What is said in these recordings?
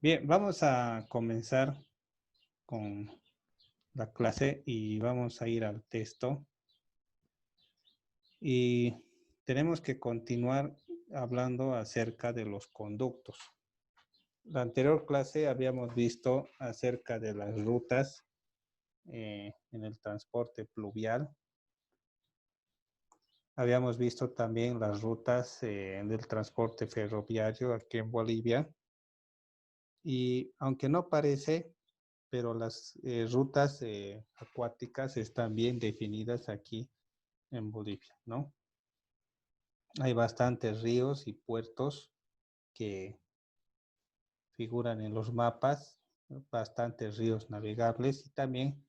Bien, vamos a comenzar con la clase y vamos a ir al texto. Y tenemos que continuar hablando acerca de los conductos. La anterior clase habíamos visto acerca de las rutas en el transporte pluvial. Habíamos visto también las rutas del transporte ferroviario aquí en Bolivia. Y aunque no parece, pero las rutas acuáticas están bien definidas aquí en Bolivia, ¿no? Hay bastantes ríos y puertos que figuran en los mapas, ¿no? Bastantes ríos navegables y también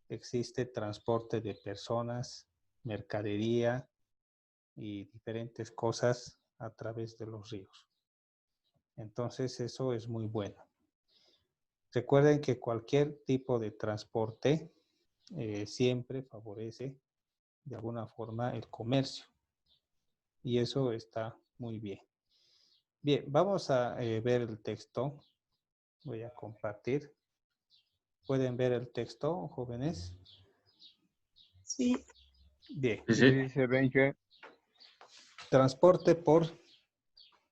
existe transporte de personas, mercadería y diferentes cosas a través de los ríos. Entonces eso es muy bueno. Recuerden que cualquier tipo de transporte siempre favorece de alguna forma el comercio y eso está muy bien. Bien, vamos a ver el texto. Voy a compartir. ¿Pueden ver el texto, jóvenes? Sí. Bien. Sí, sí. Dice Benje, Transporte por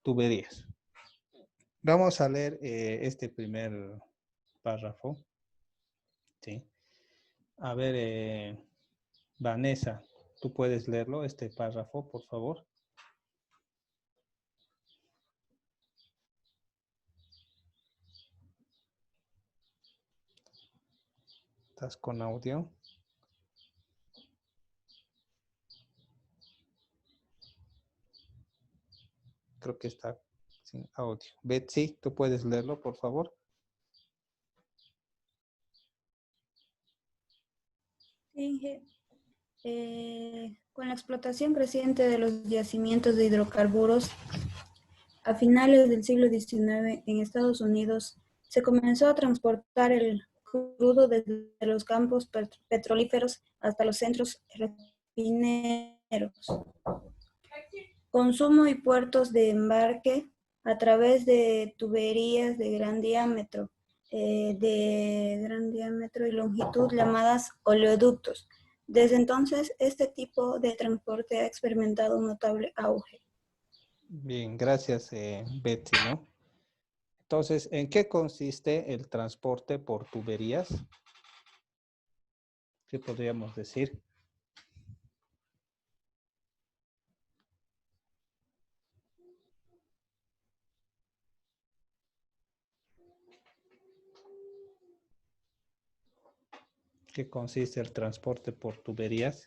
tuberías. Vamos a leer este primer párrafo. ¿Sí? A ver, Vanessa, ¿tú puedes leerlo, este párrafo, por favor? ¿Estás con audio? Creo que está sin audio. Betsy, ¿tú puedes leerlo, por favor? Con la explotación creciente de los yacimientos de hidrocarburos, a finales del siglo XIX en Estados Unidos se comenzó a transportar el crudo desde los campos petrolíferos hasta los centros refineros, consumo y puertos de embarque a través de tuberías de gran diámetro y longitud llamadas oleoductos. Desde entonces, este tipo de transporte ha experimentado un notable auge. Bien, gracias, Betsy, ¿no? Entonces, ¿en qué consiste el transporte por tuberías? ¿Qué podríamos decir? ¿Qué consiste el transporte por tuberías?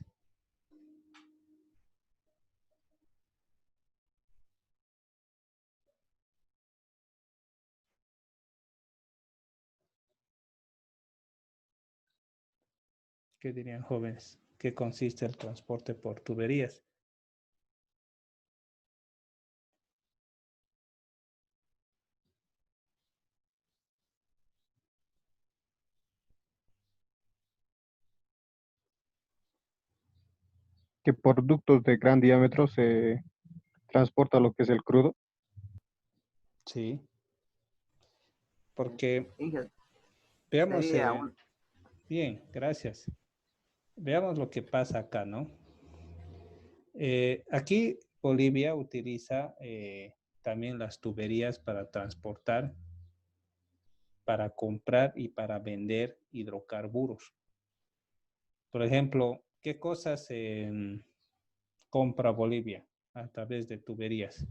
¿Qué dirían jóvenes? ¿Qué consiste el transporte por tuberías? que por ductos de gran diámetro se transporta lo que es el crudo. Sí, porque Inge, veamos, sería un... bien, gracias. Veamos lo que pasa acá, ¿no? Aquí Bolivia utiliza también las tuberías para transportar, para comprar y para vender hidrocarburos. Por ejemplo, ¿qué cosas compra Bolivia a través de tuberías?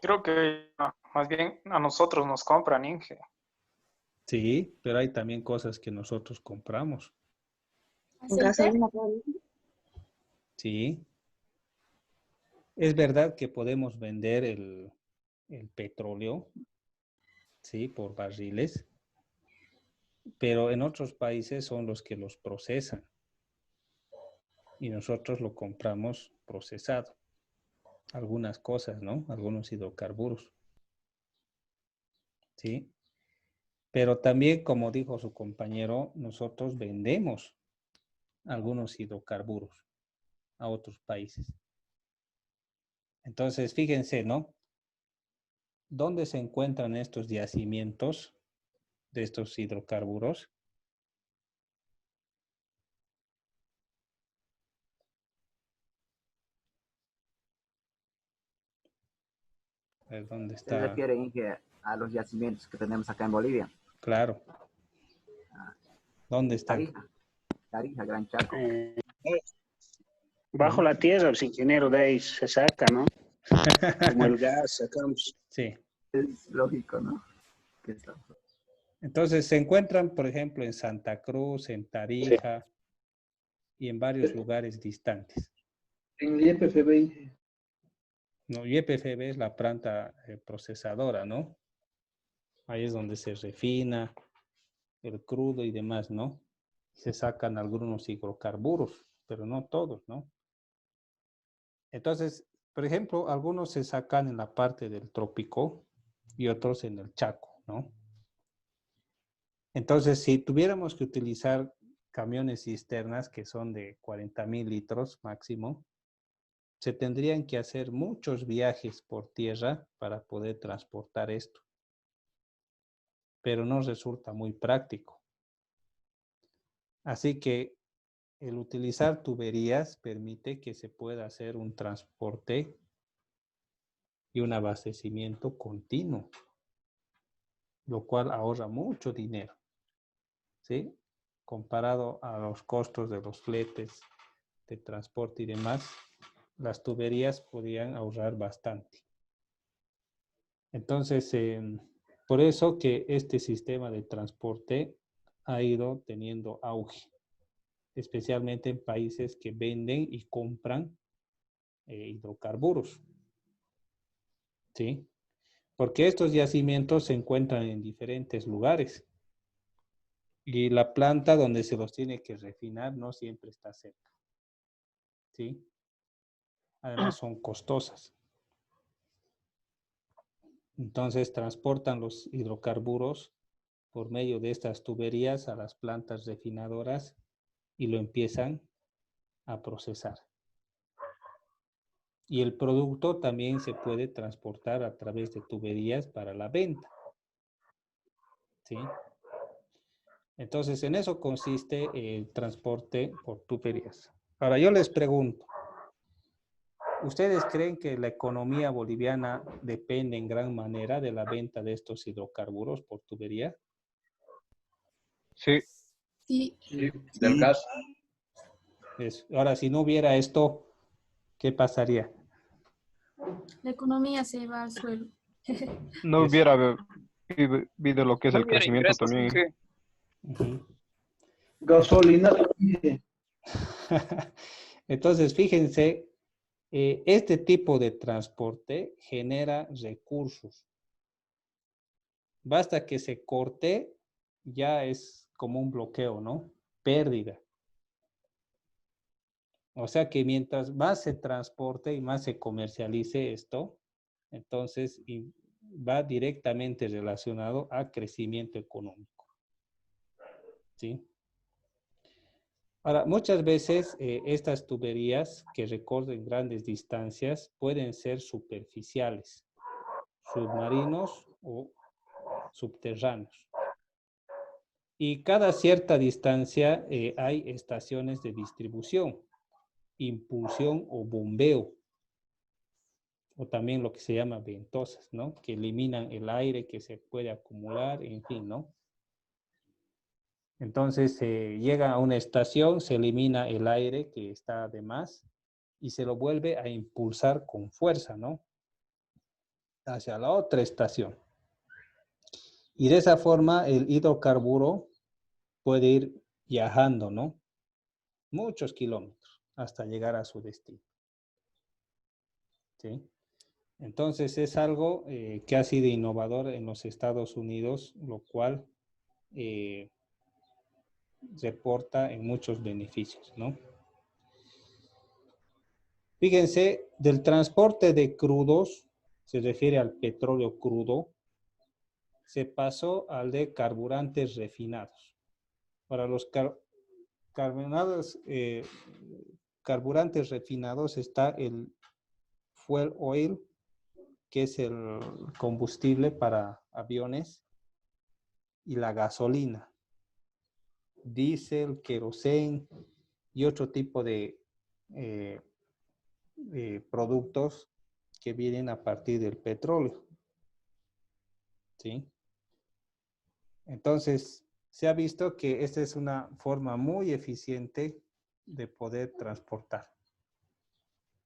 Creo que más bien a nosotros nos compran, Inge. Sí, pero hay también cosas que nosotros compramos. Gasolina. Sí, es verdad que podemos vender el petróleo, sí, por barriles, pero en otros países son los que los procesan y nosotros lo compramos procesado. Algunas cosas, ¿no? Algunos hidrocarburos, ¿sí? Pero también, como dijo su compañero, nosotros vendemos algunos hidrocarburos a otros países. Entonces, fíjense, ¿no? ¿Dónde se encuentran estos yacimientos de estos hidrocarburos? A ver, ¿dónde Se está? refiere, Inge, a los yacimientos que tenemos acá en Bolivia. Claro. ¿Dónde están? Tarija, Tarija, Gran Chaco. Bajo la tierra, el ingeniero de ahí se saca, ¿no? Como el gas, sacamos. Sí. Es lógico, ¿no? Que está- Entonces se encuentran, por ejemplo, en Santa Cruz, en Tarija y en varios lugares distantes. En el YPFB. No, YPFB es la planta procesadora, ¿no? Ahí es donde se refina el crudo y demás, ¿no? Se sacan algunos hidrocarburos, pero no todos, ¿no? Entonces, por ejemplo, algunos se sacan en la parte del trópico y otros en el Chaco, ¿no? Entonces, si tuviéramos que utilizar camiones cisternas que son de 40,000 litros máximo, se tendrían que hacer muchos viajes por tierra para poder transportar esto, pero no resulta muy práctico. Así que el utilizar tuberías permite que se pueda hacer un transporte y un abastecimiento continuo, lo cual ahorra mucho dinero, ¿sí? Comparado a los costos de los fletes de transporte y demás, las tuberías podrían ahorrar bastante. Entonces, por eso que este sistema de transporte ha ido teniendo auge, especialmente en países que venden y compran hidrocarburos, ¿sí? Porque estos yacimientos se encuentran en diferentes lugares y la planta donde se los tiene que refinar no siempre está cerca, ¿sí? Además son costosas. Entonces transportan los hidrocarburos por medio de estas tuberías a las plantas refinadoras y lo empiezan a procesar. Y el producto también se puede transportar a través de tuberías para la venta, ¿sí? Entonces, en eso consiste el transporte por tuberías. Ahora, yo les pregunto, ¿ustedes creen que la economía boliviana depende en gran manera de la venta de estos hidrocarburos por tubería? Sí, Sí, Sí, del gas. Ahora, si no hubiera esto, ¿qué pasaría? la economía se va al suelo. no hubiera habido lo que es No el hubiera crecimiento ingresos, también. Inge. Ujú. Gasolina. Inge. Entonces, fíjense, este tipo de transporte genera recursos. Basta que se corte, ya es como un bloqueo, ¿no? Pérdida. O sea que mientras más se transporte y más se comercialice esto, entonces va directamente relacionado a crecimiento económico, ¿sí? Ahora, muchas veces estas tuberías que recorren grandes distancias pueden ser superficiales, submarinos o subterráneos. Y cada cierta distancia hay estaciones de distribución, impulsión o bombeo, o también lo que se llama ventosas, ¿no? Que eliminan el aire que se puede acumular, en fin, ¿no? Entonces se llega a una estación, se elimina el aire que está de más y se lo vuelve a impulsar con fuerza, ¿no? Hacia la otra estación. Y de esa forma el hidrocarburo puede ir viajando, ¿no? Muchos kilómetros hasta llegar a su destino, ¿sí? Entonces es algo que ha sido innovador en los Estados Unidos, lo cual reporta en muchos beneficios, ¿no? Fíjense, del transporte de crudos, se refiere al petróleo crudo, se pasó al de carburantes refinados. Para carbonados, carburantes refinados está el fuel oil, que es el combustible para aviones, y la gasolina, diésel, queroseno y otro tipo de productos que vienen a partir del petróleo. ¿Sí? Entonces, se ha visto que esta es una forma muy eficiente de poder transportar.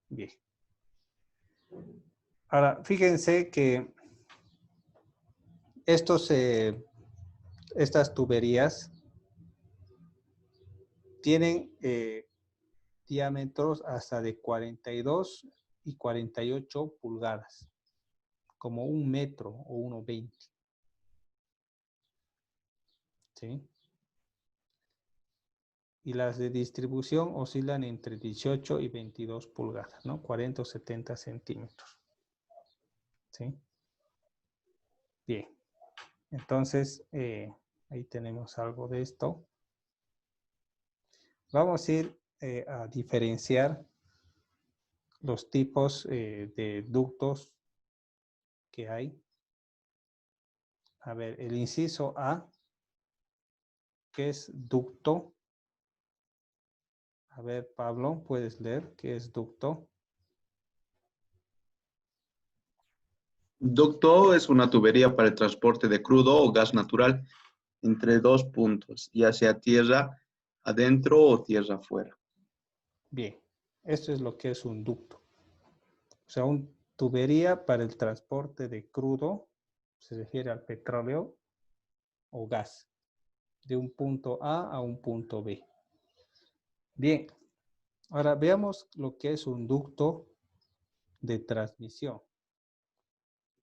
Bien. Ahora, fíjense que estas tuberías tienen diámetros hasta de 42 y 48 pulgadas, como 1 metro o 1,20. ¿Sí? Y las de distribución oscilan entre 18 y 22 pulgadas, ¿no? 40 o 70 centímetros. ¿Sí? Bien. Entonces, ahí tenemos algo de esto. Vamos a ir a diferenciar los tipos de ductos que hay. A ver, el inciso A, ¿qué es ducto? A ver, Pablo, ¿puedes leer qué es ducto? Ducto es una tubería para el transporte de crudo o gas natural entre dos puntos, ya sea tierra adentro o tierra afuera. Bien, esto es lo que es un ducto. O sea, una tubería para el transporte de crudo, se refiere al petróleo o gas, de un punto A a un punto B. Bien, ahora veamos lo que es un ducto de transmisión.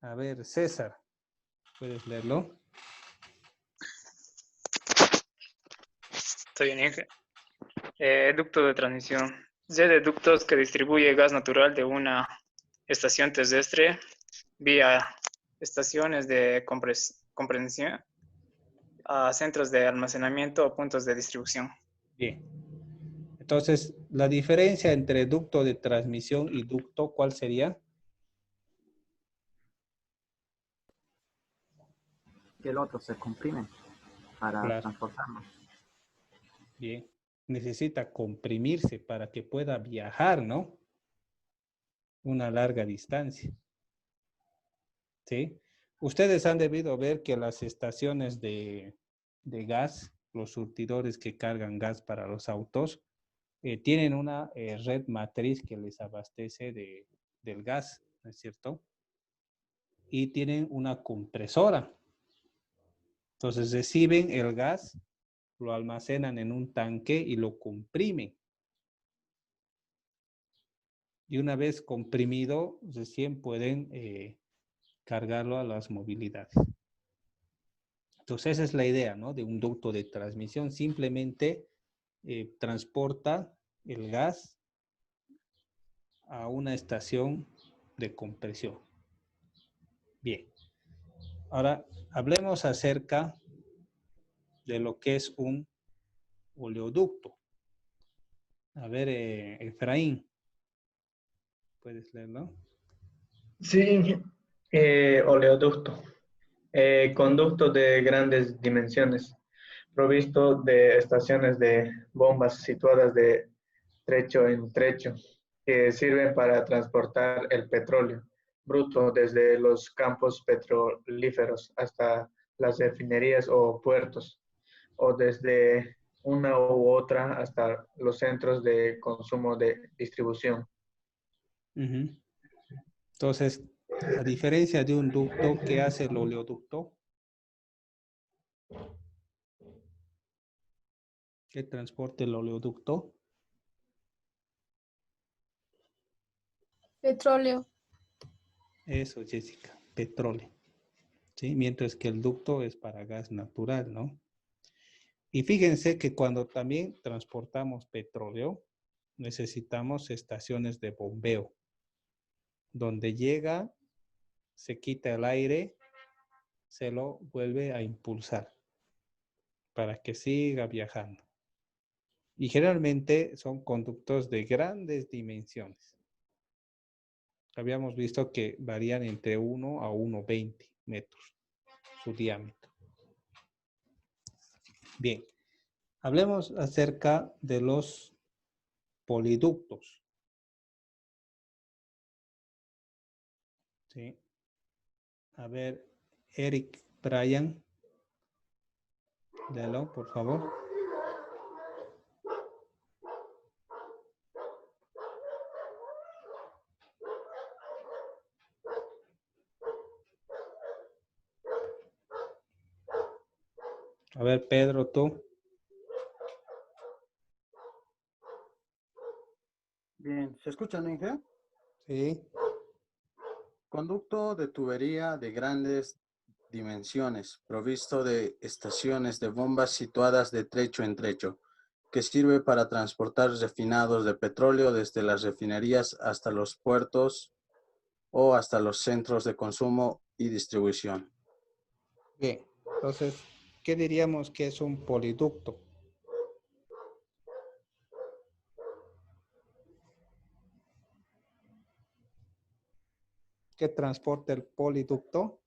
A ver, César, ¿puedes leerlo? Está bien, Inge. Ducto de transmisión. Red de ductos que distribuye gas natural de una estación terrestre vía estaciones de compresión a centros de almacenamiento o puntos de distribución. Bien. Entonces, la diferencia entre ducto de transmisión y ducto, ¿cuál sería? Que el otro se comprime para Claro. transportarlo. Bien. Necesita comprimirse para que pueda viajar, ¿no? Una larga distancia. ¿Sí? Ustedes han debido ver que las estaciones de gas, los surtidores que cargan gas para los autos, tienen una red matriz que les abastece del gas, ¿no es cierto? Y tienen una compresora. Entonces reciben el gas, lo almacenan en un tanque y lo comprimen. Y una vez comprimido, recién pueden cargarlo a las movilidades. Entonces esa es la idea, ¿no? De un ducto de transmisión. Simplemente transporta el gas a una estación de compresión. Bien. Ahora hablemos acerca de lo que es un oleoducto. A ver, Efraín, ¿puedes leerlo? Sí, oleoducto. Conducto de grandes dimensiones, provisto de estaciones de bombas situadas de trecho en trecho, que sirven para transportar el petróleo bruto desde los campos petrolíferos hasta las refinerías o puertos, o desde una u otra hasta los centros de consumo de distribución. Uh-huh. Entonces, a diferencia de un ducto, ¿qué hace el oleoducto? ¿Qué transporta el oleoducto? Petróleo. Eso, Jessica, petróleo. ¿Sí? Mientras que el ducto es para gas natural, ¿no? Y fíjense que cuando también transportamos petróleo, necesitamos estaciones de bombeo, donde llega, se quita el aire, se lo vuelve a impulsar para que siga viajando. Y generalmente son conductos de grandes dimensiones. Habíamos visto que varían entre 1 a 1,20 metros su diámetro. Bien, hablemos acerca de los poliductos. ¿Sí? A ver, Eric, Brian, léelo, por favor. A ver, Pedro, tú. Bien, ¿se escucha, Inge? Sí. Conducto de tubería de grandes dimensiones, provisto de estaciones de bombas situadas de trecho en trecho, que sirve para transportar refinados de petróleo desde las refinerías hasta los puertos o hasta los centros de consumo y distribución. Bien, entonces, ¿qué diríamos que es un poliducto? ¿Qué transporta el poliducto?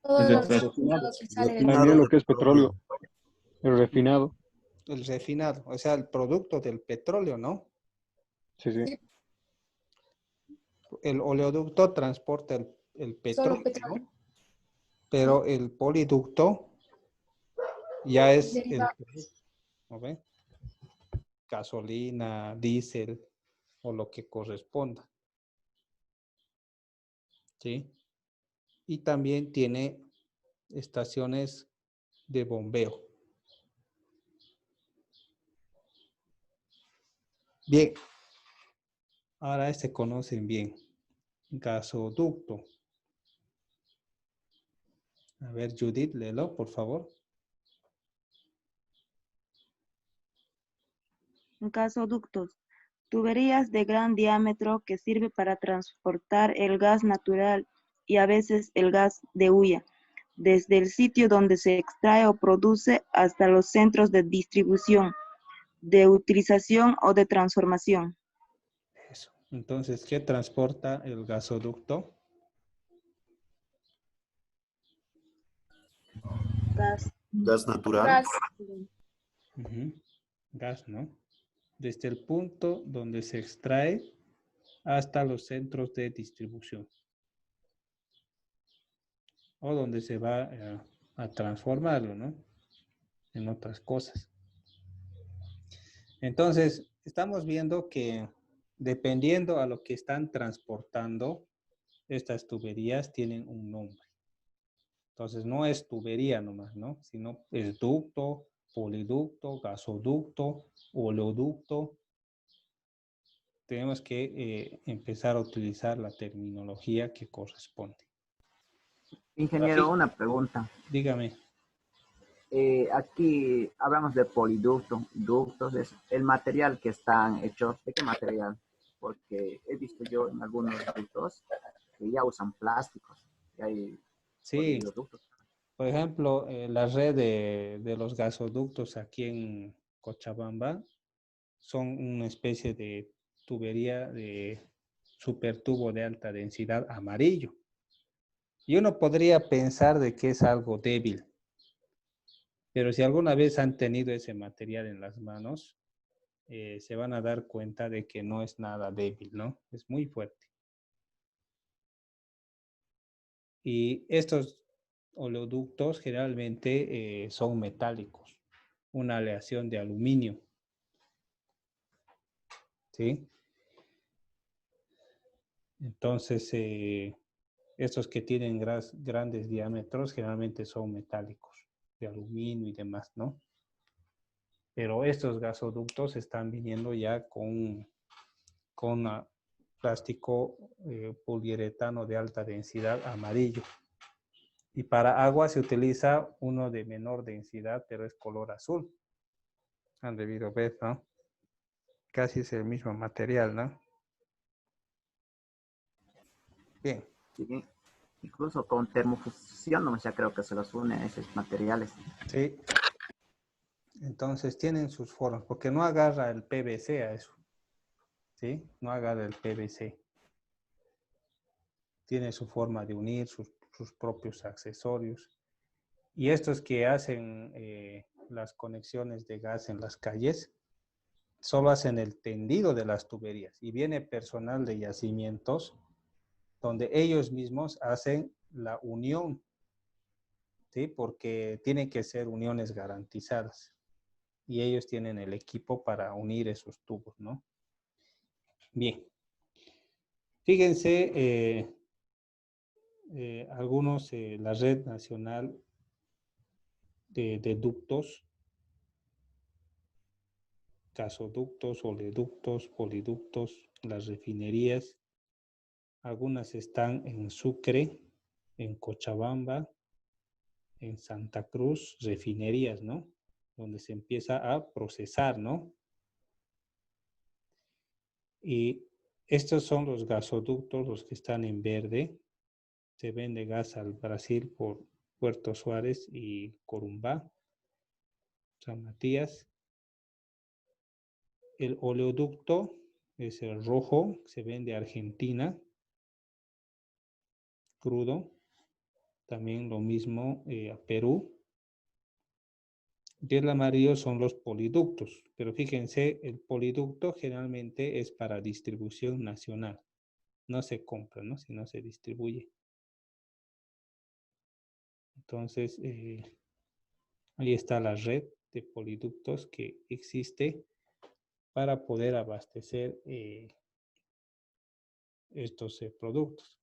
Todos los Refinado. resultados que salen del También lo que es petróleo, el refinado. El refinado, o sea, el producto del petróleo, ¿no? Sí, sí. El oleoducto transporta el solo petróleo, petróleo. ¿no? Pero el poliducto ya es el Derivados. producto, ¿no ve? Gasolina, diésel o lo que corresponda. ¿Sí? Y también tiene estaciones de bombeo. Bien, ahora se conocen bien. Gasoducto. A ver, Judith, léelo, por favor. Gasoductos. Tuberías de gran diámetro que sirve para transportar el gas natural y a veces el gas de hulla, desde el sitio donde se extrae o produce hasta los centros de distribución, de utilización o de transformación. Eso. Entonces, ¿qué transporta el gasoducto? Gas. Gas natural. Gas. Gas, ¿no? Desde el punto donde se extrae hasta los centros de distribución. O donde se va a transformarlo, ¿no? En otras cosas. Entonces, estamos viendo que dependiendo a lo que están transportando, estas tuberías tienen un nombre. Entonces, no es tubería nomás, ¿no? Sino es ducto, poliducto, gasoducto, oleoducto. Tenemos que empezar a utilizar la terminología que corresponde. Ingeniero, Así, una pregunta. dígame. Aquí hablamos de poliductos, ductos, es el material que están hechos. ¿De qué material? Porque he visto yo en algunos ductos que ya usan plásticos. Y hay Sí, poliductos. por ejemplo, la red de los gasoductos aquí en Cochabamba son una especie de tubería de supertubo de alta densidad amarillo. Y uno podría pensar de que es algo débil, pero si alguna vez han tenido ese material en las manos, se van a dar cuenta de que no es nada débil, ¿no? Es muy fuerte. Y estos oleoductos generalmente son metálicos, una aleación de aluminio. ¿Sí? Entonces, estos que tienen grandes diámetros generalmente son metálicos, de aluminio y demás, ¿no? Pero estos gasoductos están viniendo ya con plástico poliuretano de alta densidad amarillo. Y para agua se utiliza uno de menor densidad, pero es color azul. Han debido ver, ¿no? Casi es el mismo material, ¿no? Bien. Sí, incluso con termofusión, no sé, creo que se los une a esos materiales. Sí. Entonces tienen sus formas, porque no agarra el PVC a eso, ¿sí? No agarra el PVC. Tiene su forma de unir, sus propios accesorios. Y estos que hacen las conexiones de gas en las calles, solo hacen el tendido de las tuberías. Y viene personal de yacimientos donde ellos mismos hacen la unión, ¿sí? Porque tienen que ser uniones garantizadas. Y ellos tienen el equipo para unir esos tubos, ¿no? Bien. Fíjense, algunos, la Red Nacional de Ductos, gasoductos, oleoductos, poliductos, las refinerías. Algunas están en Sucre, en Cochabamba, en Santa Cruz, refinerías, ¿no? Donde se empieza a procesar, ¿no? Y estos son los gasoductos, los que están en verde. Se vende gas al Brasil por Puerto Suárez y Corumbá, San Matías. El oleoducto es el rojo, se vende a Argentina, crudo. También lo mismo a Perú. Y el amarillo son los poliductos. Pero fíjense, el poliducto generalmente es para distribución nacional. No se compra, ¿no? Sino se distribuye. Entonces, ahí está la red de poliductos que existe para poder abastecer estos productos.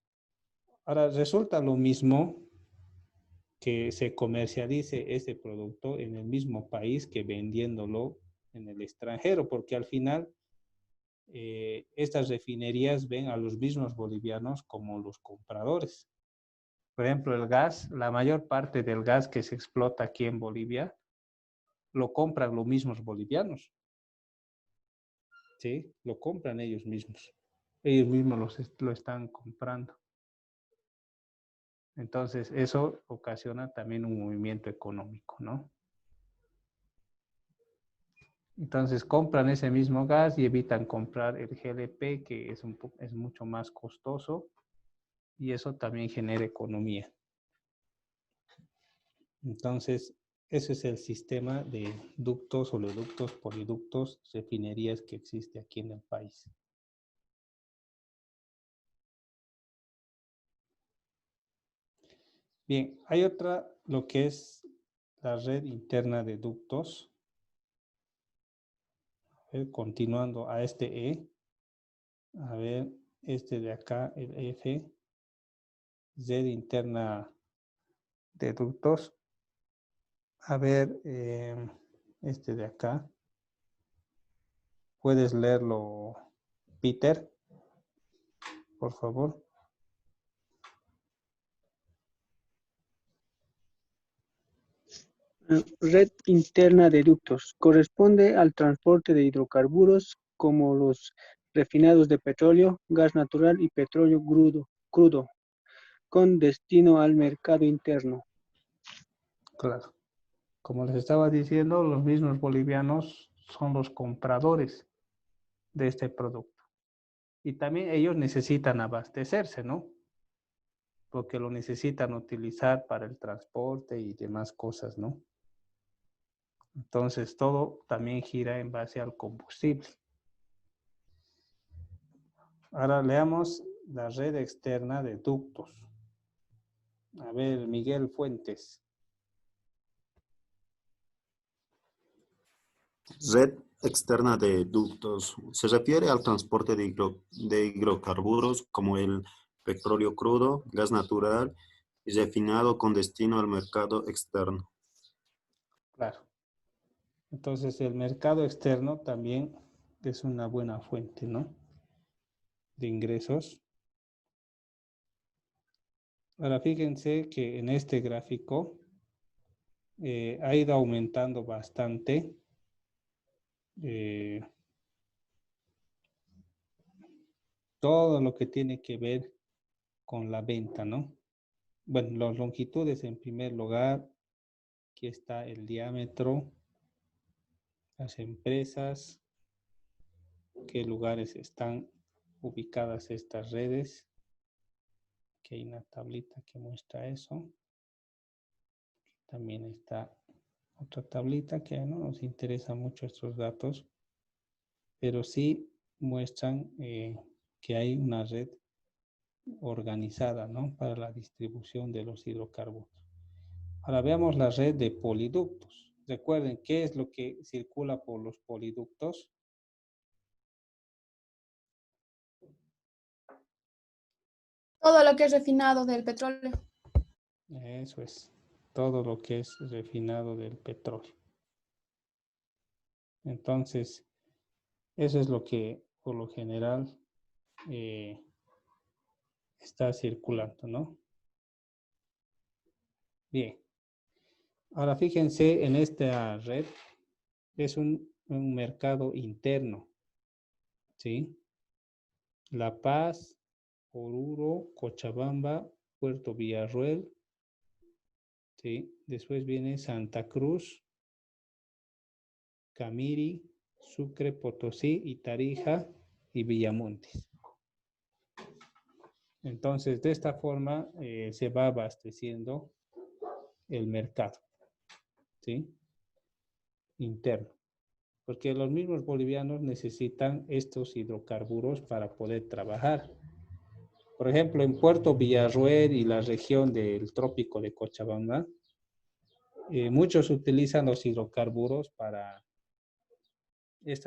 Ahora, resulta lo mismo que se comercialice ese producto en el mismo país que vendiéndolo en el extranjero, porque al final estas refinerías ven a los mismos bolivianos como los compradores. Por ejemplo, el gas, la mayor parte del gas que se explota aquí en Bolivia, lo compran los mismos bolivianos. ¿Sí? Lo compran ellos mismos. Ellos mismos lo están comprando. Entonces, eso ocasiona también un movimiento económico, ¿no? Entonces, compran ese mismo gas y evitan comprar el GLP, que es mucho más costoso, y eso también genera economía. Entonces, ese es el sistema de ductos, oleoductos, poliductos, refinerías que existe aquí en el país. Bien, hay otra, lo que es la red interna de ductos. A ver, continuando a este E. A ver, este de acá, el F. Red interna de ductos. A ver, este de acá. ¿Puedes leerlo, Peter? Por favor. Red interna de ductos. Corresponde al transporte de hidrocarburos como los refinados de petróleo, gas natural y petróleo crudo, con destino al mercado interno. Claro. Como les estaba diciendo, los mismos bolivianos son los compradores de este producto. Y también ellos necesitan abastecerse, ¿no? Porque lo necesitan utilizar para el transporte y demás cosas, ¿no? Entonces, todo también gira en base al combustible. Ahora leamos la red externa de ductos. A ver, Miguel Fuentes. Red externa de ductos se refiere al transporte de hidrocarburos como el petróleo crudo, gas natural y refinado con destino al mercado externo. Claro. Entonces, el mercado externo también es una buena fuente, ¿no? De ingresos. Ahora, fíjense que en este gráfico ha ido aumentando bastante todo lo que tiene que ver con la venta, ¿no? Bueno, las longitudes en primer lugar, aquí está el diámetro, las empresas, qué lugares están ubicadas estas redes. Aquí hay una tablita que muestra eso. También está otra tablita que no nos interesa mucho estos datos, pero sí muestran que hay una red organizada, ¿no?, para la distribución de los hidrocarburos. Ahora veamos la red de poliductos. Recuerden, ¿qué es lo que circula por los poliductos? Todo lo que es refinado del petróleo. Eso es, todo lo que es refinado del petróleo. Entonces, eso es lo que por lo general está circulando, ¿no? Bien. Ahora fíjense en esta red, es un mercado interno, ¿sí? La Paz, Oruro, Cochabamba, Puerto Villarroel, ¿sí? Después viene Santa Cruz, Camiri, Sucre, Potosí y Tarija y Villamontes. Entonces, de esta forma se va abasteciendo el mercado, ¿sí?, interno. Porque los mismos bolivianos necesitan estos hidrocarburos para poder trabajar. Por ejemplo, en Puerto Villarroel y la región del trópico de Cochabamba, muchos utilizan los hidrocarburos para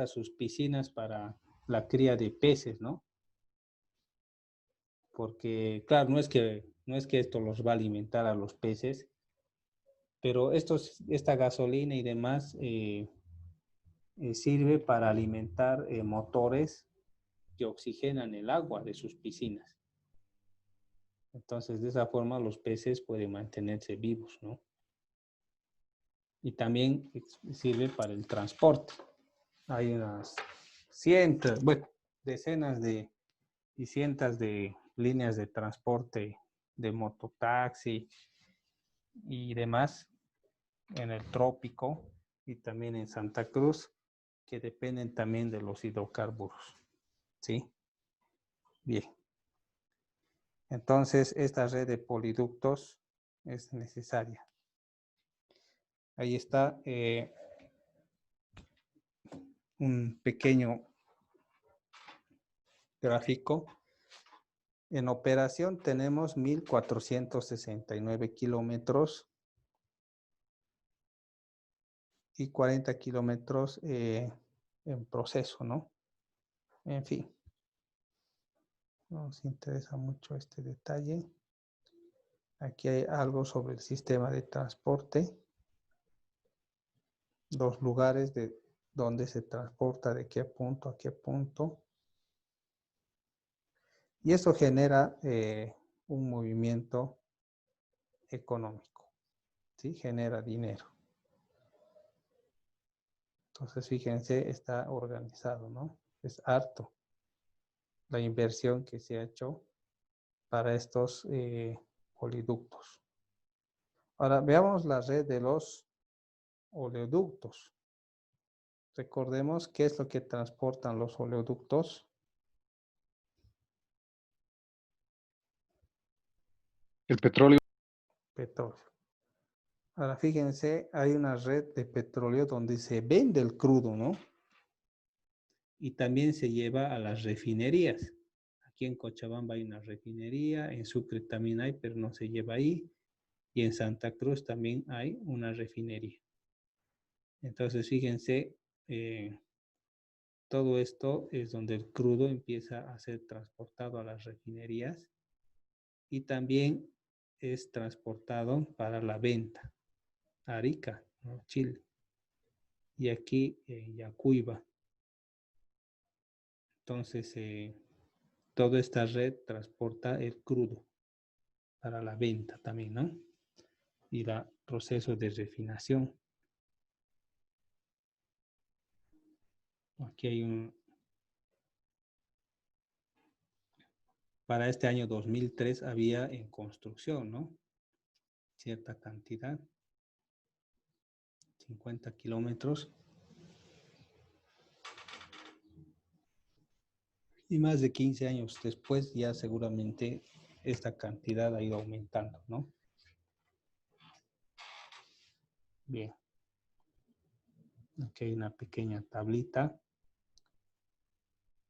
sus piscinas para la cría de peces, ¿no? Porque, claro, no es que esto los va a alimentar a los peces, pero esta gasolina y demás sirve para alimentar motores que oxigenan el agua de sus piscinas. Entonces, de esa forma los peces pueden mantenerse vivos, ¿no? Y también sirve para el transporte. Hay unas cientos, bueno, decenas y cientos de líneas de transporte de mototaxi y demás en el trópico y también en Santa Cruz, que dependen también de los hidrocarburos, ¿sí? Bien. Entonces, esta red de poliductos es necesaria. Ahí está un pequeño gráfico. En operación tenemos 1,469 kilómetros y 40 kilómetros en proceso, ¿no? En fin. Nos interesa mucho este detalle. Aquí hay algo sobre el sistema de transporte. Los lugares de donde se transporta, de qué punto a qué punto. Y eso genera un movimiento económico, ¿sí? Genera dinero. Entonces, fíjense, está organizado, ¿no? Es harto la inversión que se ha hecho para estos oleoductos. Ahora, veamos la red de los oleoductos. Recordemos qué es lo que transportan los oleoductos. El petróleo. Petróleo. Ahora, fíjense, hay una red de petróleo donde se vende el crudo, ¿no? Y también se lleva a las refinerías. Aquí en Cochabamba hay una refinería, en Sucre también hay, pero no se lleva ahí. Y en Santa Cruz también hay una refinería. Entonces, fíjense, todo esto es donde el crudo empieza a ser transportado a las refinerías y también es transportado para la venta a Arica, ¿no?, Chile, y aquí en Yacuiba. Entonces, toda esta red transporta el crudo para la venta también, ¿no? Y el proceso de refinación. Aquí hay para este año 2003 había en construcción, ¿no?, cierta cantidad, 50 kilómetros. Y más de 15 años después ya seguramente esta cantidad ha ido aumentando, ¿no? Bien. Aquí hay una pequeña tablita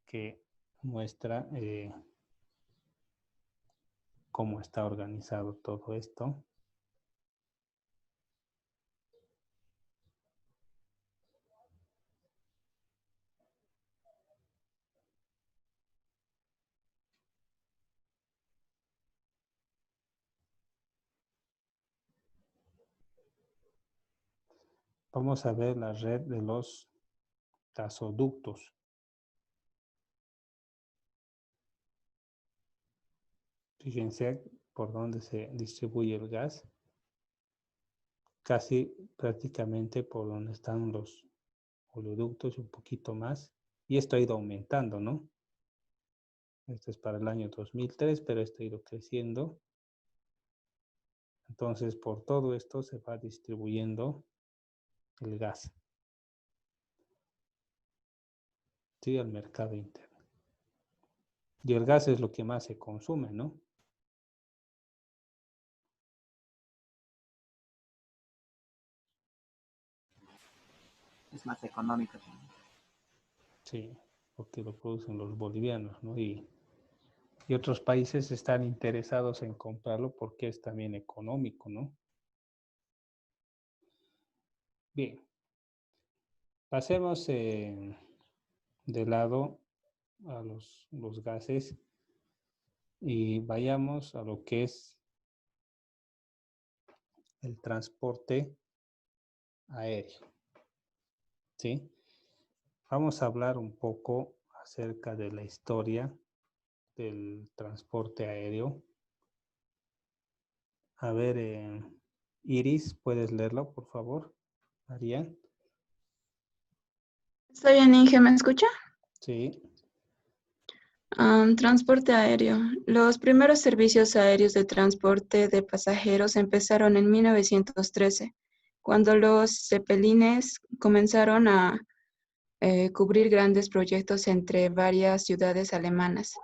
que muestra cómo está organizado todo esto. Vamos a ver la red de los gasoductos. Fíjense por dónde se distribuye el gas. Casi prácticamente por donde están los oleoductos y un poquito más. Y esto ha ido aumentando, ¿no? Esto es para el año 2003, pero esto ha ido creciendo. Entonces, por todo esto se va distribuyendo el gas. Sí, al mercado interno. Y el gas es lo que más se consume, ¿no? Es más económico. Sí, porque lo producen los bolivianos, ¿no? Y otros países están interesados en comprarlo porque es también económico, ¿no? Bien. Pasemos de lado a los gases y vayamos a lo que es el transporte aéreo. ¿Sí? Vamos a hablar un poco acerca de la historia del transporte aéreo. A ver, Iris, ¿puedes leerlo, por favor? María. ¿Está bien, Inge? ¿Me escucha? Sí. Transporte aéreo. Los primeros servicios aéreos de transporte de pasajeros empezaron en 1913, cuando los zeppelines comenzaron a cubrir grandes proyectos entre varias ciudades alemanas.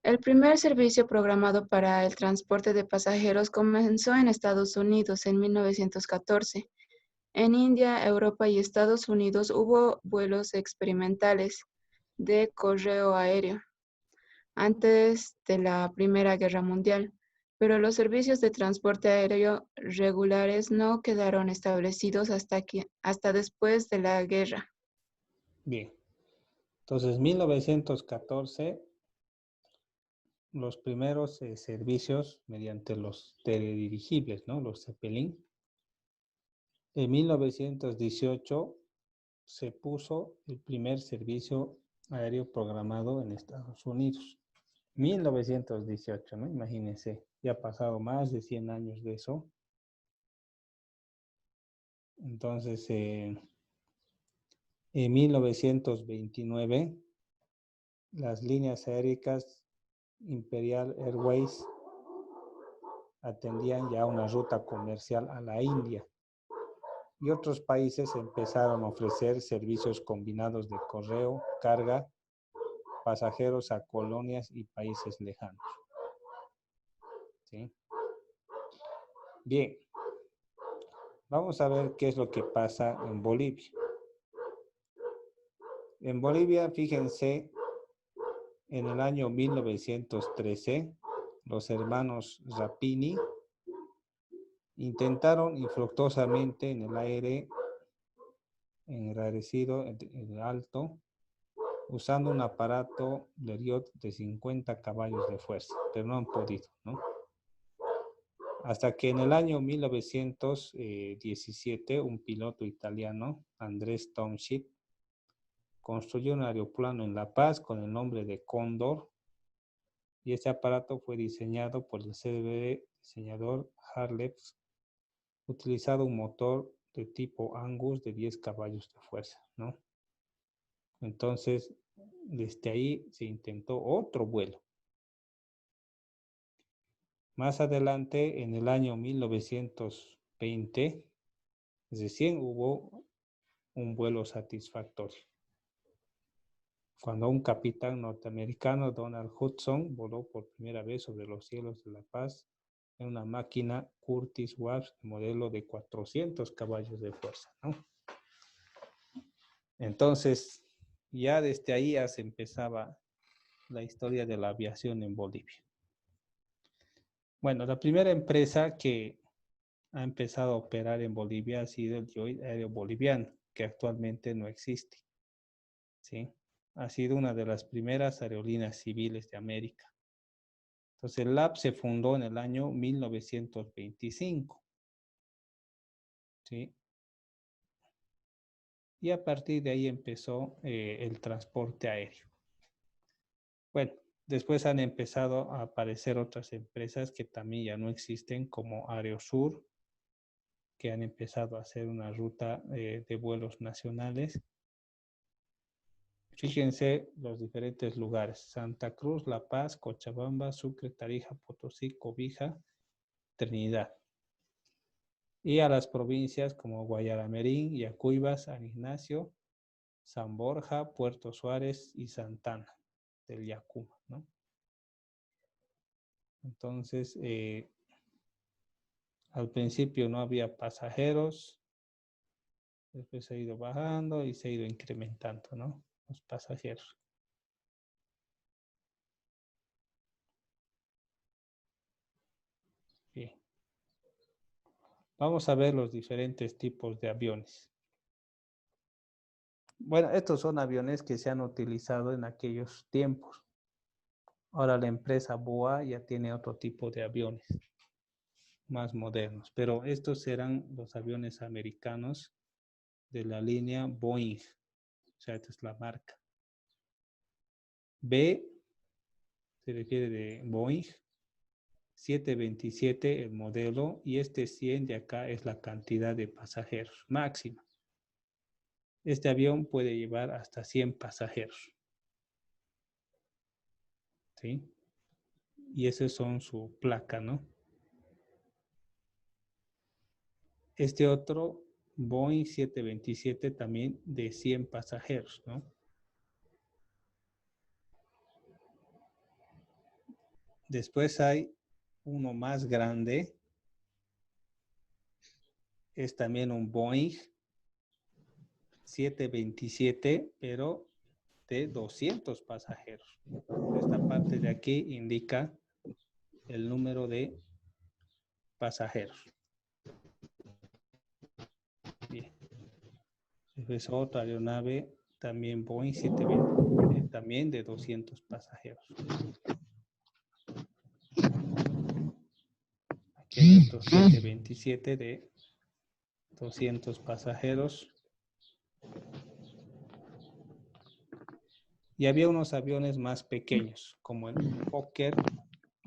El primer servicio programado para el transporte de pasajeros comenzó en Estados Unidos en 1914. En India, Europa y Estados Unidos hubo vuelos experimentales de correo aéreo antes de la Primera Guerra Mundial, pero los servicios de transporte aéreo regulares no quedaron establecidos hasta después de la guerra. Bien. Entonces, 1914, los primeros servicios mediante los teledirigibles, ¿no? Los Zeppelin. En 1918 se puso el primer servicio aéreo programado en Estados Unidos. 1918, ¿no? Imagínense, ya ha pasado más de 100 años de eso. Entonces, en 1929, las líneas aéreas Imperial Airways atendían ya una ruta comercial a la India. Y otros países empezaron a ofrecer servicios combinados de correo, carga, pasajeros a colonias y países lejanos. ¿Sí? Bien, vamos a ver qué es lo que pasa en Bolivia. En Bolivia, fíjense, en el año 1913, los hermanos Rapini intentaron infructuosamente en el aire enrarecido en el alto, usando un aparato Blériot de 50 caballos de fuerza, pero no han podido, ¿no? Hasta que en el año 1917, un piloto italiano, Andrés Township, construyó un aeroplano en La Paz con el nombre de Cóndor, y este aparato fue diseñado por el célebre diseñador Harlebs, utilizado un motor de tipo Angus de 10 caballos de fuerza, ¿no? Entonces, desde ahí se intentó otro vuelo. Más adelante, en el año 1920, recién hubo un vuelo satisfactorio. cuando un capitán norteamericano, Donald Hudson, voló por primera vez sobre los cielos de La Paz en una máquina Curtiss Wasp modelo de 400 caballos de fuerza, ¿no? Entonces, ya desde ahí ya se empezaba la historia de la aviación en Bolivia. Bueno, la primera empresa que ha empezado a operar en Bolivia ha sido el Joint Aéreo Boliviano, que actualmente no existe, ¿sí? Ha sido una de las primeras aerolíneas civiles de América. Entonces, el LAB se fundó en el año 1925, ¿sí? Y a partir de ahí empezó el transporte aéreo. Bueno, después han empezado a aparecer otras empresas que también ya no existen, como Aerosur, que han empezado a hacer una ruta de vuelos nacionales. Fíjense los diferentes lugares: Santa Cruz, La Paz, Cochabamba, Sucre, Tarija, Potosí, Cobija, Trinidad. Y a las provincias como Guayaramerín, Yacuiba, San Ignacio, San Borja, Puerto Suárez y Santana del Yacuma, ¿no? Entonces, al principio no había pasajeros, después se ha ido bajando y se ha ido incrementando, ¿no? Los pasajeros. Bien. Vamos a ver los diferentes tipos de aviones. Bueno, estos son aviones que se han utilizado en aquellos tiempos. Ahora la empresa BOA ya tiene otro tipo de aviones más modernos, pero estos eran los aviones americanos de la línea Boeing. O sea, esta es la marca. B se refiere de Boeing, 727 el modelo, y este 100 de acá es la cantidad de pasajeros máxima. Este avión puede llevar hasta 100 pasajeros, ¿sí? Y esos son su placa, ¿no? Este otro, Boeing 727, también de 100 pasajeros, ¿no? Después hay uno más grande. Es también un Boeing 727, pero de 200 pasajeros. Esta parte de aquí indica el número de pasajeros. Bien. Es otra aeronave, también Boeing 727, también de 200 pasajeros. Aquí hay otro 727 de 200 pasajeros. Y había unos aviones más pequeños, como el Fokker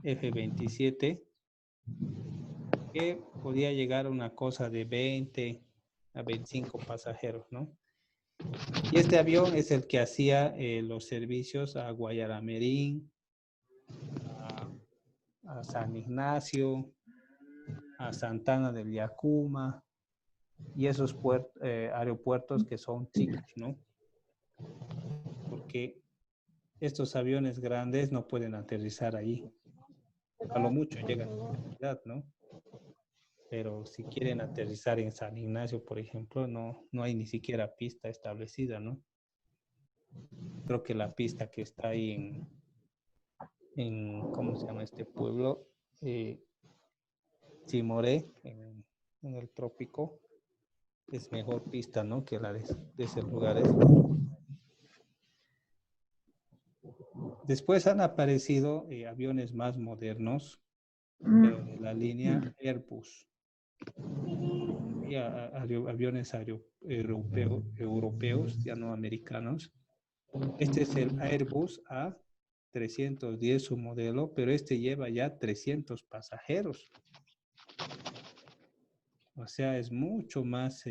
F-27, que podía llegar a una cosa de 20 a 25 pasajeros, ¿no? Y este avión es el que hacía los servicios a Guayaramerín, a San Ignacio, a Santana del Yacuma, y esos aeropuertos que son chicos, ¿no? Porque estos aviones grandes no pueden aterrizar ahí. A lo mucho llegan a la ciudad, ¿no? Pero si quieren aterrizar en San Ignacio, por ejemplo, no hay ni siquiera pista establecida, ¿no? Creo que la pista que está ahí ¿cómo se llama este pueblo? Chimoré, en el trópico, es mejor pista, ¿no? Que la de esos lugares. Después han aparecido aviones más modernos, pero de la línea Airbus. Y aviones europeos, ya no americanos. Este es el Airbus A310, su modelo, pero este lleva ya 300 pasajeros. O sea, es mucho más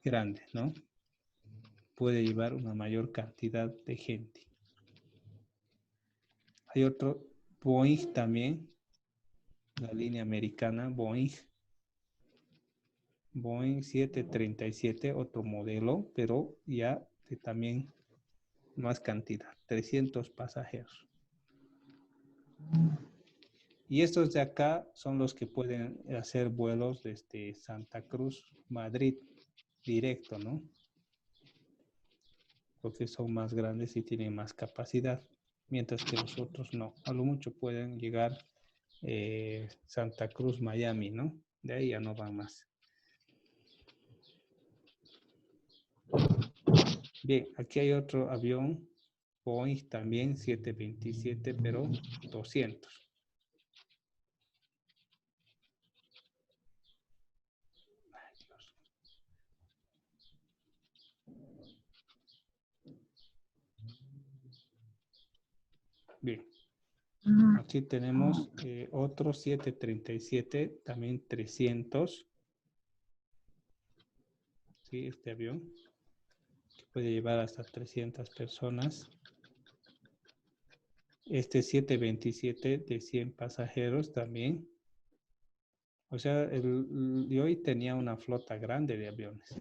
grande, ¿no? Puede llevar una mayor cantidad de gente. Hay otro Boeing también, la línea americana, Boeing 737, otro modelo, pero ya que también más cantidad, 300 pasajeros. Y estos de acá son los que pueden hacer vuelos desde Santa Cruz, Madrid, directo, ¿no? Porque son más grandes y tienen más capacidad, mientras que los otros no. A lo mucho pueden llegar Santa Cruz, Miami, ¿no? De ahí ya no van más. Bien, aquí hay otro avión, Boeing también, 727, pero 200. Bien, aquí tenemos otro 737, también 300. ¿Sí? Este avión que puede llevar hasta 300 personas. Este 727 de 100 pasajeros también. O sea, de hoy tenía una flota grande de aviones.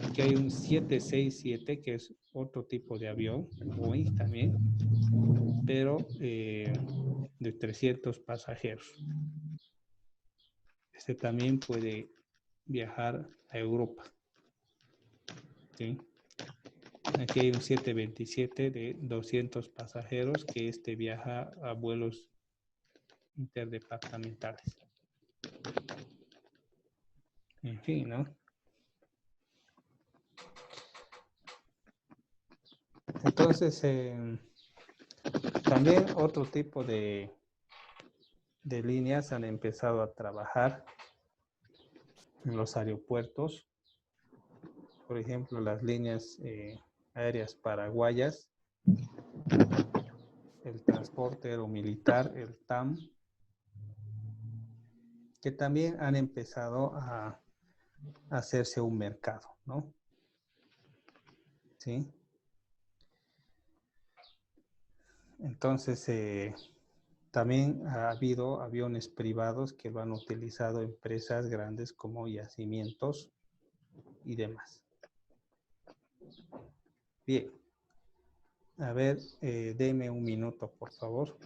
Aquí hay un 767 que es otro tipo de avión, Boeing también, pero de 300 pasajeros. Este también puede viajar a Europa. ¿Sí? Aquí hay un 727 de 200 pasajeros que viaja a vuelos interdepartamentales. En fin, ¿no? Entonces, también otro tipo de líneas han empezado a trabajar en los aeropuertos. Por ejemplo, las líneas aéreas paraguayas, el transporte aeromilitar, el TAM, que también han empezado a hacerse un mercado, ¿no? ¿Sí? Entonces, también ha habido aviones privados que lo han utilizado empresas grandes como yacimientos y demás. Bien. A ver, deme un minuto, por favor.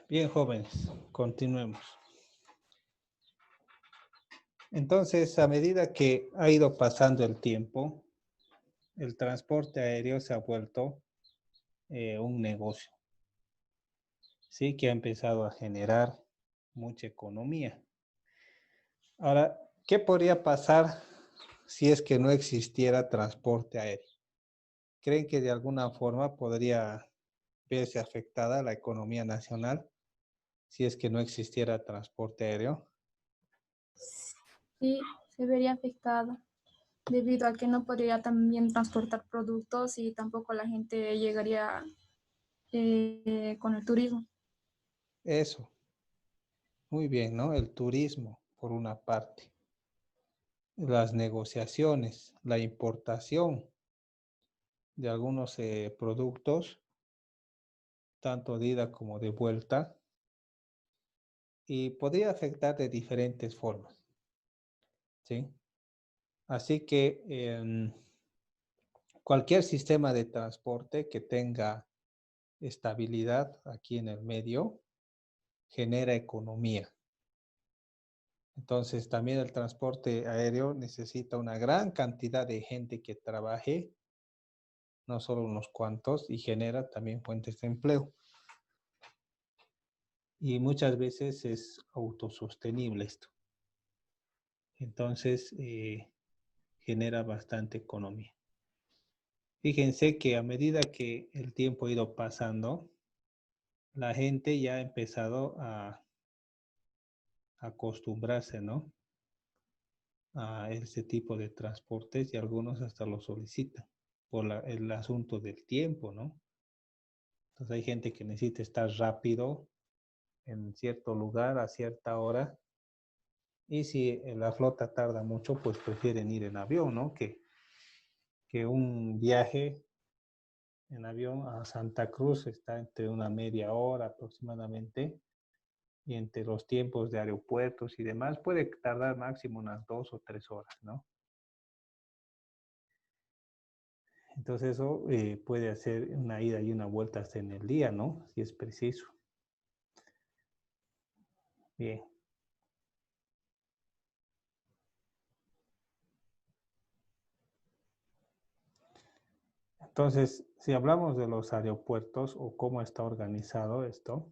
Bien, jóvenes, continuemos. Entonces, a medida que ha ido pasando el tiempo, el transporte aéreo se ha vuelto un negocio, sí, que ha empezado a generar mucha economía. Ahora, ¿qué podría pasar si es que no existiera transporte aéreo? ¿Creen que de alguna forma podría verse afectada la economía nacional si es que no existiera transporte aéreo? Sí, se vería afectado debido a que no podría también transportar productos y tampoco la gente llegaría con el turismo. Eso, muy bien, ¿no? El turismo, por una parte. Las negociaciones, la importación de algunos productos, tanto de ida como de vuelta, y podría afectar de diferentes formas, ¿sí? Así que cualquier sistema de transporte que tenga estabilidad aquí en el medio genera economía. Entonces, también el transporte aéreo necesita una gran cantidad de gente que trabaje, no solo unos cuantos, y genera también fuentes de empleo. Y muchas veces es autosostenible esto. Entonces, genera bastante economía. Fíjense que a medida que el tiempo ha ido pasando, la gente ya ha empezado a acostumbrarse, ¿no? A este tipo de transportes y algunos hasta lo solicitan por el asunto del tiempo, ¿no? Entonces hay gente que necesita estar rápido en cierto lugar a cierta hora y si la flota tarda mucho, pues prefieren ir en avión, ¿no? Que un viaje en avión a Santa Cruz está entre una media hora aproximadamente y entre los tiempos de aeropuertos y demás puede tardar máximo unas 2 o 3 horas, ¿no? Entonces eso puede hacer una ida y una vuelta hasta en el día, ¿no? Si es preciso. Bien. Entonces, si hablamos de los aeropuertos o cómo está organizado esto,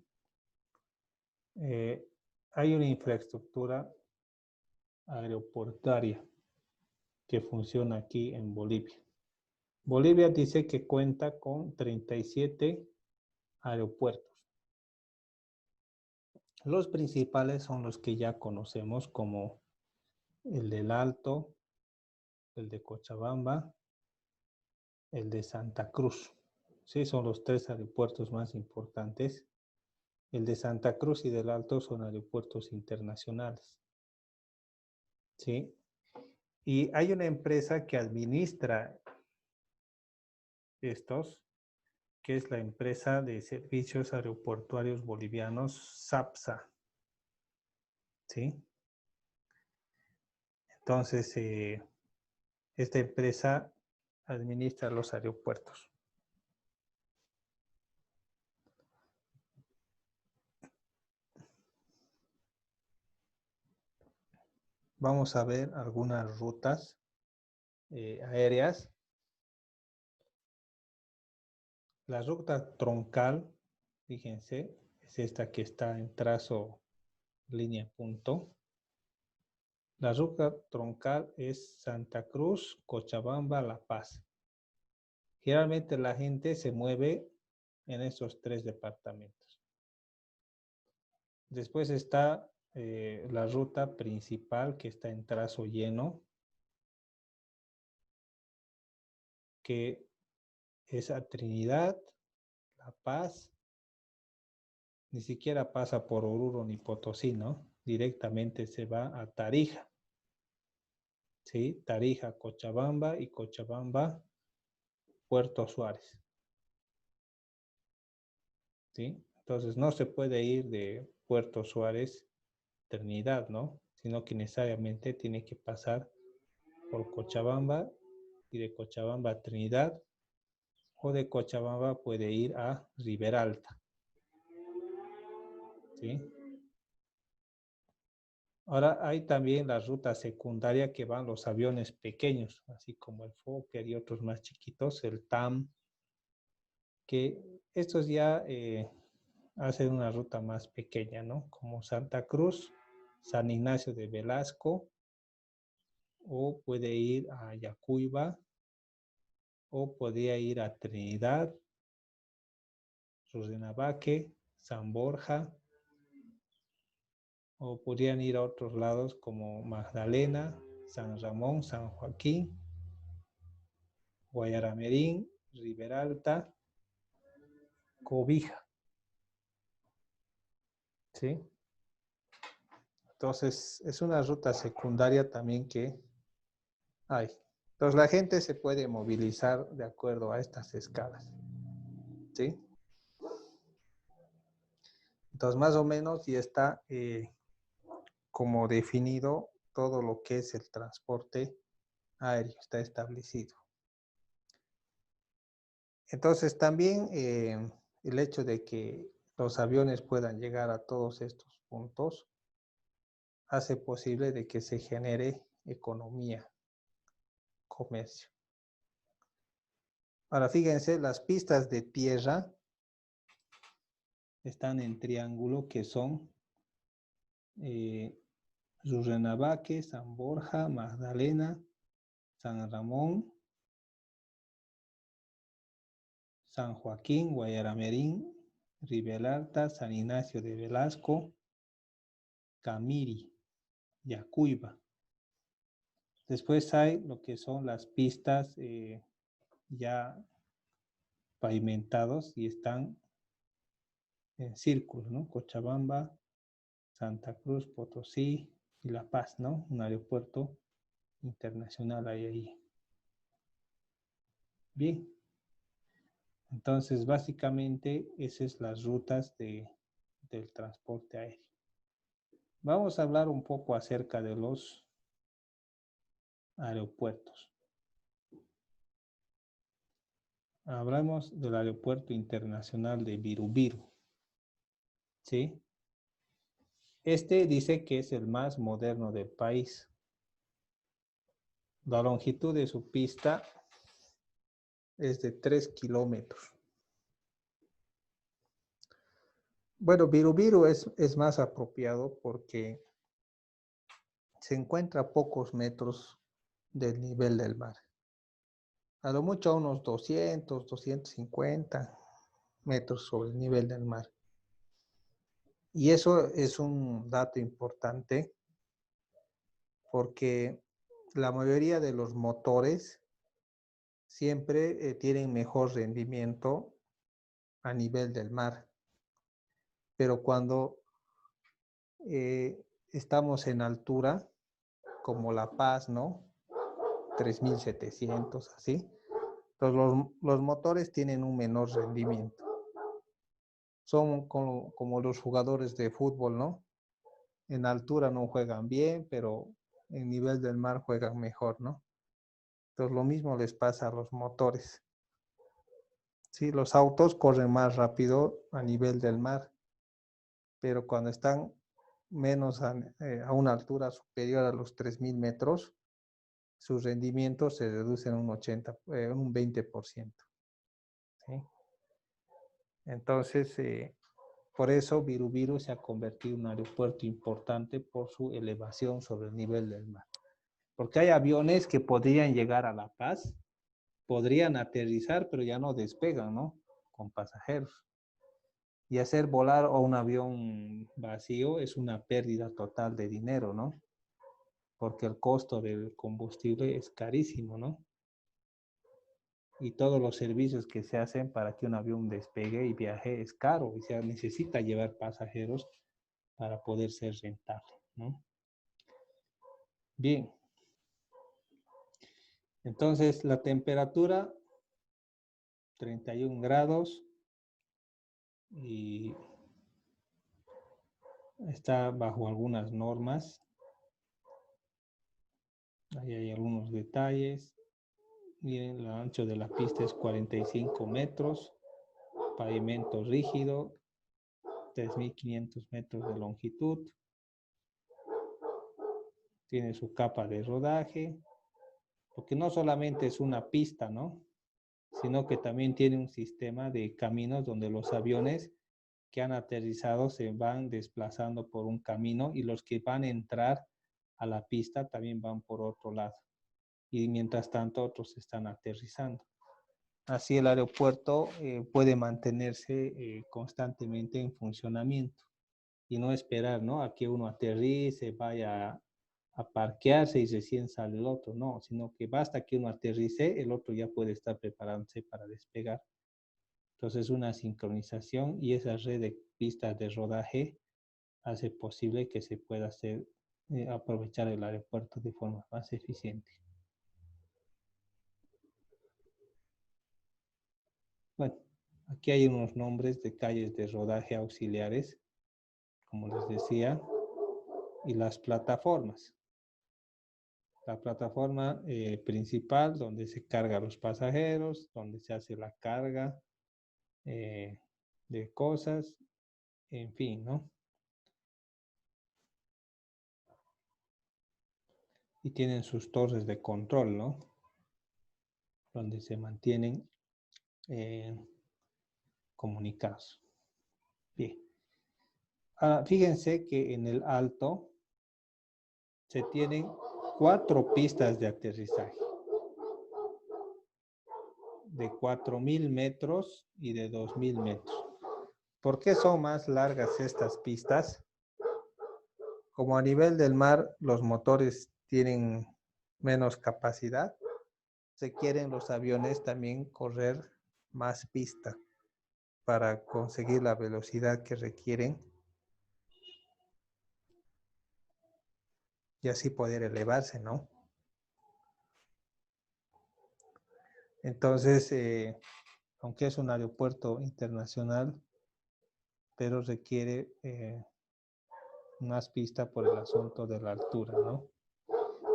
hay una infraestructura aeroportuaria que funciona aquí en Bolivia. Bolivia dice que cuenta con 37 aeropuertos. Los principales son los que ya conocemos como el del Alto, el de Cochabamba, el de Santa Cruz. Sí, son los 3 aeropuertos más importantes. El de Santa Cruz y del Alto son aeropuertos internacionales. ¿Sí? Y hay una empresa que administra estos, que es la empresa de servicios aeroportuarios bolivianos, SAPSA. ¿Sí? Entonces, esta empresa administra los aeropuertos. Vamos a ver algunas rutas aéreas. La ruta troncal, fíjense, es esta que está en trazo línea punto. La ruta troncal es Santa Cruz, Cochabamba, La Paz. Generalmente la gente se mueve en esos 3 departamentos. Después está la ruta principal que está en trazo lleno, que es a Trinidad, La Paz, ni siquiera pasa por Oruro ni Potosí, ¿no? Directamente se va a Tarija. ¿Sí? Tarija, Cochabamba y Cochabamba, Puerto Suárez. ¿Sí? Entonces no se puede ir de Puerto Suárez, Trinidad, ¿no? Sino que necesariamente tiene que pasar por Cochabamba y de Cochabamba a Trinidad, o de Cochabamba puede ir a Riberalta. ¿Sí? Ahora hay también la ruta secundaria que van los aviones pequeños, así como el Fokker y otros más chiquitos, el TAM, que estos ya hacen una ruta más pequeña, ¿no? Como Santa Cruz, San Ignacio de Velasco, o puede ir a Yacuiba, o podría ir a Trinidad, Rurrenabaque, San Borja, o podrían ir a otros lados como Magdalena, San Ramón, San Joaquín, Guayaramerín, Riberalta, Cobija. ¿Sí? Entonces, es una ruta secundaria también que hay. Entonces, la gente se puede movilizar de acuerdo a estas escalas. ¿Sí? Entonces, más o menos ya está como definido todo lo que es el transporte aéreo, está establecido. Entonces, también el hecho de que los aviones puedan llegar a todos estos puntos hace posible de que se genere economía, comercio. Ahora, fíjense, las pistas de tierra están en triángulo, que son Rurrenabaque, San Borja, Magdalena, San Ramón, San Joaquín, Guayaramerín, Riberalta, San Ignacio de Velasco, Camiri, Yacuiba. Después hay lo que son las pistas ya pavimentados y están en círculo, ¿no? Cochabamba, Santa Cruz, Potosí y La Paz, ¿no? Un aeropuerto internacional hay ahí. Bien. Entonces, básicamente, esas son las rutas del transporte aéreo. Vamos a hablar un poco acerca de los aeropuertos. Hablamos del Aeropuerto Internacional de Birubiru. ¿Sí? Este dice que es el más moderno del país. La longitud de su pista es de 3 kilómetros. Bueno, Birubiru es más apropiado porque se encuentra a pocos metros del nivel del mar. A lo mucho a unos 200, 250 metros sobre el nivel del mar. Y eso es un dato importante porque la mayoría de los motores siempre tienen mejor rendimiento a nivel del mar. Pero cuando estamos en altura, como La Paz, ¿no? 3700, así. Entonces los motores tienen un menor rendimiento. Son como los jugadores de fútbol, ¿no? En altura no juegan bien, pero en nivel del mar juegan mejor, ¿no? Entonces lo mismo les pasa a los motores. Sí, los autos corren más rápido a nivel del mar, pero cuando están menos a una altura superior a los 3000 metros, su rendimiento se reduce en un 20%. ¿Sí? Entonces, por eso Birubiru se ha convertido en un aeropuerto importante por su elevación sobre el nivel del mar. Porque hay aviones que podrían llegar a La Paz, podrían aterrizar, pero ya no despegan, ¿no? Con pasajeros. Y hacer volar a un avión vacío es una pérdida total de dinero, ¿no? Porque el costo del combustible es carísimo, ¿no? Y todos los servicios que se hacen para que un avión despegue y viaje es caro y se necesita llevar pasajeros para poder ser rentable, ¿no? Bien. Entonces, la temperatura 31 grados y está bajo algunas normas. Ahí hay algunos detalles. Miren, el ancho de la pista es 45 metros, pavimento rígido, 3.500 metros de longitud. Tiene su capa de rodaje, porque no solamente es una pista, ¿no? Sino que también tiene un sistema de caminos donde los aviones que han aterrizado se van desplazando por un camino y los que van a entrar a la pista también van por otro lado. Y mientras tanto otros están aterrizando. Así el aeropuerto puede mantenerse constantemente en funcionamiento y no esperar, ¿no?, a que uno aterrice, vaya a parquearse y recién sale el otro, no, sino que basta que uno aterrice, el otro ya puede estar preparándose para despegar. Entonces una sincronización y esa red de pistas de rodaje hace posible que se pueda hacer, aprovechar el aeropuerto de forma más eficiente. Bueno, aquí hay unos nombres de calles de rodaje auxiliares, como les decía, y las plataformas. La plataforma principal, donde se cargan los pasajeros, donde se hace la carga de cosas, en fin, ¿no? Y tienen sus torres de control, ¿no? Donde se mantienen comunicados. Bien. Fíjense que en el alto se tienen 4 pistas de aterrizaje de 4.000 metros y de 2.000 metros. ¿Por qué son más largas estas pistas? Como a nivel del mar los motores tienen menos capacidad, se quieren los aviones también correr más pista para conseguir la velocidad que requieren y así poder elevarse, ¿no? Entonces, aunque es un aeropuerto internacional, pero requiere más pista por el asunto de la altura, ¿no?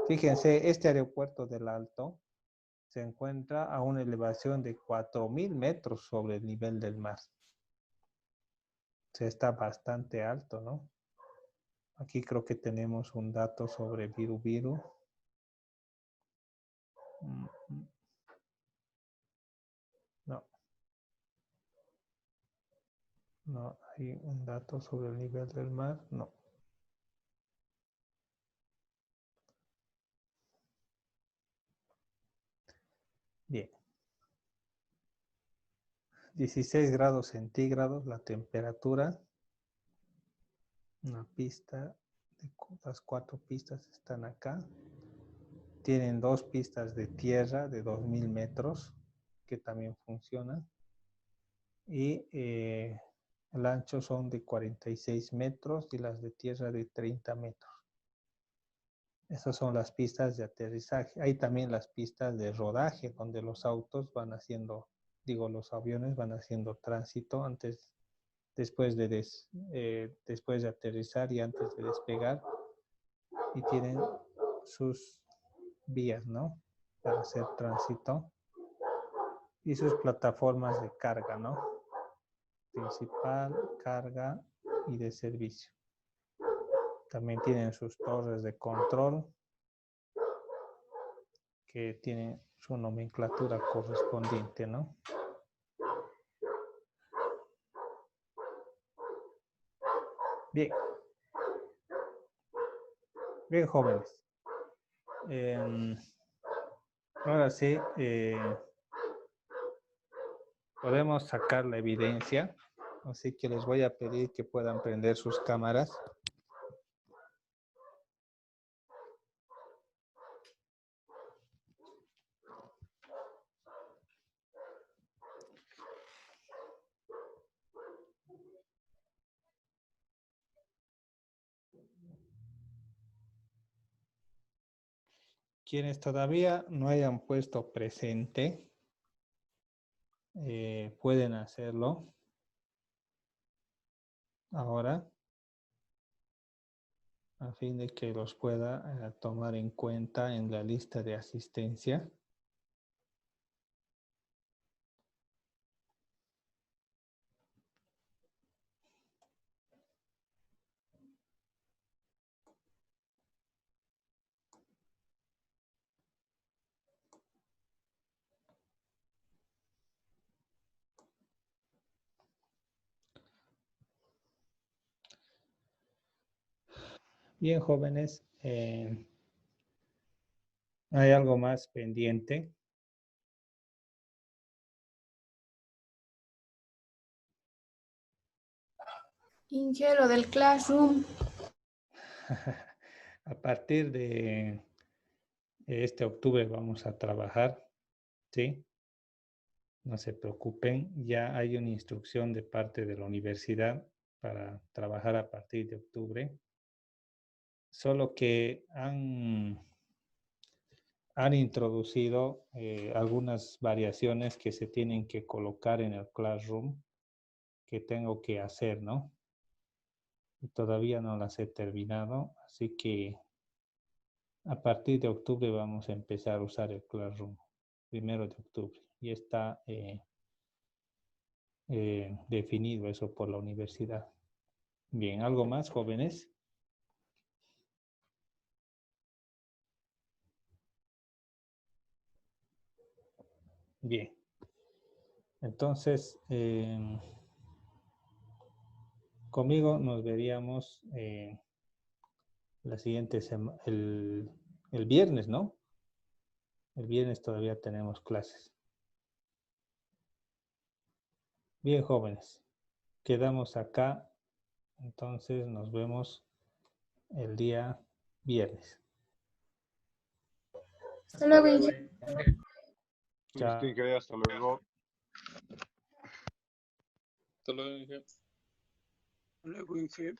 Fíjense, este aeropuerto del Alto se encuentra a una elevación de 4.000 metros sobre el nivel del mar. O sea, está bastante alto, ¿no? Aquí creo que tenemos un dato sobre Viru. No. No, hay un dato sobre el nivel del mar, no. Bien. 16 grados centígrados la temperatura. Una pista, las 4 pistas están acá. Tienen 2 pistas de tierra de 2.000 metros que también funcionan. Y el ancho son de 46 metros y las de tierra de 30 metros. Esas son las pistas de aterrizaje. Hay también las pistas de rodaje, donde los autos van haciendo, los aviones van haciendo tránsito después de aterrizar y antes de despegar. Y tienen sus vías, ¿no?, para hacer tránsito. Y sus plataformas de carga, ¿no?, principal, carga y de servicio. También tienen sus torres de control que tienen su nomenclatura correspondiente, ¿no? Bien. Bien, jóvenes. Ahora sí, podemos sacar la evidencia. Así que les voy a pedir que puedan prender sus cámaras. Quienes todavía no hayan puesto presente, pueden hacerlo ahora a fin de que los pueda tomar en cuenta en la lista de asistencia. Bien, jóvenes, ¿hay algo más pendiente? Inge, lo del Classroom. A partir de este octubre vamos a trabajar, ¿sí? No se preocupen, ya hay una instrucción de parte de la universidad para trabajar a partir de octubre. Solo que han introducido algunas variaciones que se tienen que colocar en el Classroom que tengo que hacer, ¿no? Y todavía no las he terminado, así que a partir de octubre vamos a empezar a usar el Classroom, 1 de octubre. Y está definido eso por la universidad. Bien, ¿algo más, jóvenes? Bien. Entonces, conmigo nos veríamos la siguiente semana, el viernes, ¿no? El viernes todavía tenemos clases. Bien, jóvenes. Quedamos acá. Entonces, nos vemos el día viernes. Hasta luego, Inge. Chao. Hasta luego. Hasta luego, Inge. Luego, Inge.